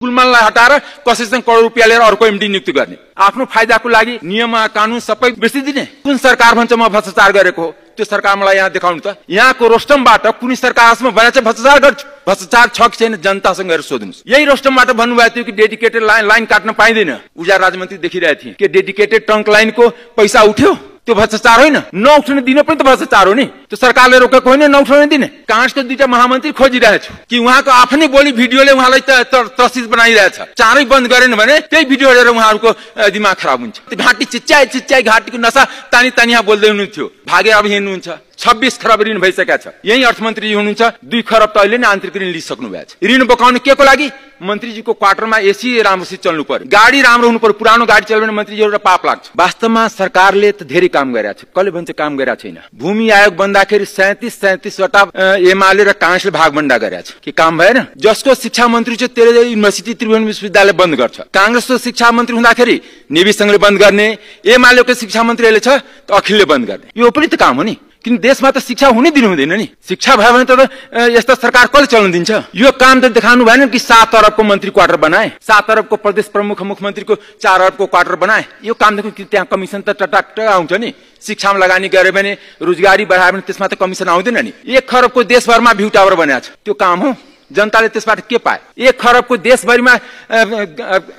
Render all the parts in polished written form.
कुलमानलाई हटाएर कसैसँग करोड रुपियाँ लिएर अर्को एमडी नियुक्ति गर्ने, आफ्नो फाइदाको लागि नियम कानुन सबै बिर्सिदिने। कुन सरकार भन्छ म भ्रष्टाचार गरेको हो, त्यो सरकार मलाई यहाँ देखाउनु त। यहाँको रोस्टमबाट कुनै सरकारमा भनेछ भ्रष्टाचार गर्छु, भ्रष्टाचार छ कि छैन जनतासँग गएर सोध्नुस्। यही रोस्टमबाट भन्नुभएको थियो कि डेडिकेटेड लाइन काट्न पाइँदैन। उर्जा राज्यमन्त्री देखिरहेको थिए कि डेडिकेटेड ट्रङ्क लाइनको पैसा उठ्यो, त्यो भ्रष्टाचार होइन। नउठ्न दिन पनि त भ्रष्टाचार हो नि, त्यो सरकारले रोकेको होइन, नउठ्न दिने। काङ्ग्रेसको दुईटा महामन्त्री खोजिरहेछु कि उहाँको आफ्नै बोली भिडियोले उहाँलाई त्रसित बनाइरहेछ। चाँडै बन्द गरेन भने त्यही भिडियो हेरेर उहाँहरूको दिमाग खराब हुन्छ। घाँटी चिच्चाइ घाँटीको नसा तानी यहाँ बोल्दै हुनुहुन्थ्यो, भागेर अब हिँड्नुहुन्छ। 26 खरब ऋण भइसकेको छ। यही अर्थमन्त्री हुनुहुन्छ, 2 खरब त अहिले नै आन्तरिक ऋण लिइसक्नु भएको छ। ऋण बोकाउनु के को लागि? मन्त्रीजीको क्वार्टरमा एसी राम्रोसित चल्नु पर्यो, गाडी राम्रो हुनु पर्यो। पुरानो गाडी चल्यो भने मन्त्रीजीहरुलाई पाप लाग्छ। वास्तवमा सरकारले त धेरै काम गरेको छ, कसले भन्छ काम गरेको छैन। भूमि आयोग बन्दाखेरि 37 वटा एमाले र काङ्ग्रेसले भागभण्डा गरेको छ कि काम भएन। जसको शिक्षा मन्त्री चाहिँ तेरे युनिभर्सिटी त्रिभुवन विश्वविद्यालय बन्द गर्छ, काङ्ग्रेसको शिक्षा मन्त्री हुँदाखेरि नेविसँगले बन्द गर्ने, एमालेको शिक्षा मन्त्री अहिले छ त अखिलले बन्द गर्ने। यो पनि त काम हो नि, किन देशमा त शिक्षा हुनै दिनु हुँदैन नि। शिक्षा भयो भने त यस्ता सरकार कसले चल्न दिन्छ? यो काम त देखाउनु भएन कि 7 अरबको मन्त्री क्वार्टर बनाए, 7 अरबको प्रदेश प्रमुख मुख्यमन्त्रीको 4 अरबको क्वार्टर बनाए। यो काम देखो कि त्यहाँ कमिसन त टटाक आउँछ नि। शिक्षामा लगानी गरे भने, रोजगारी बढायो भने त्यसमा त कमिसन आउँदैन नि। 1 खरबको देशभरमा भ्यू टावर बनाएको छ, त्यो काम हो? जनताले त्यसबाट के पाए? 1 खरबको देशभरिमा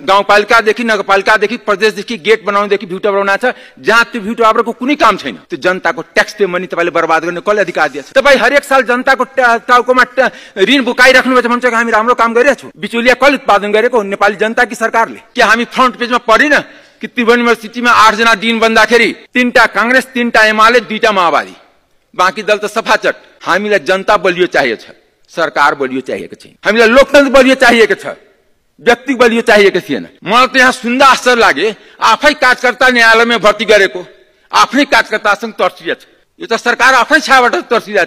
गाउँपालिकादेखि नगरपालिकादेखि प्रदेशदेखि गेट बनाउनुदेखि भ्यू टावर बनाएको छ, जहाँ त्यो भ्यू टावरको कुनै काम छैन। त्यो जनताको ट्याक्स पे मनी तपाईले बर्बाद गर्ने कसले अधिकार दिएछ? तपाई हरेक साल जनताको टाउकोमा ऋण बुकाइराख्नु भएको भन्छ हामी राम्रो काम गरिरहेछौँ। बिचौलिया कसले उत्पादन गरेको? नेपाली जनता कि सरकारले? के हामी फ्रन्ट पेजमा पढिन कि त्रिभुवन युनिभर्सिटीमा 8 जना डिन बन्दाखेरि 3टा काङ्ग्रेस, 3टा एमाले, 2टा माओवादी, बाँकी दल त सफाचट। हामीलाई जनता बलियो चाहिएको छ, सरकार बलियो चाहिएको छैन। हामीलाई लोकतन्त्र बलियो चाहिएको छ, व्यक्ति बलियो चाहिएको थिएन। मलाई त यहाँ सुन्दा आश्चर्य लागे, आफै कार्यकर्ता न्यायालयमा भर्ती गरेको, आफ्नै कार्यकर्तासँग तर्सिएको छ। यो त सरकार आफ्नै छाबाट तर्सिरहेको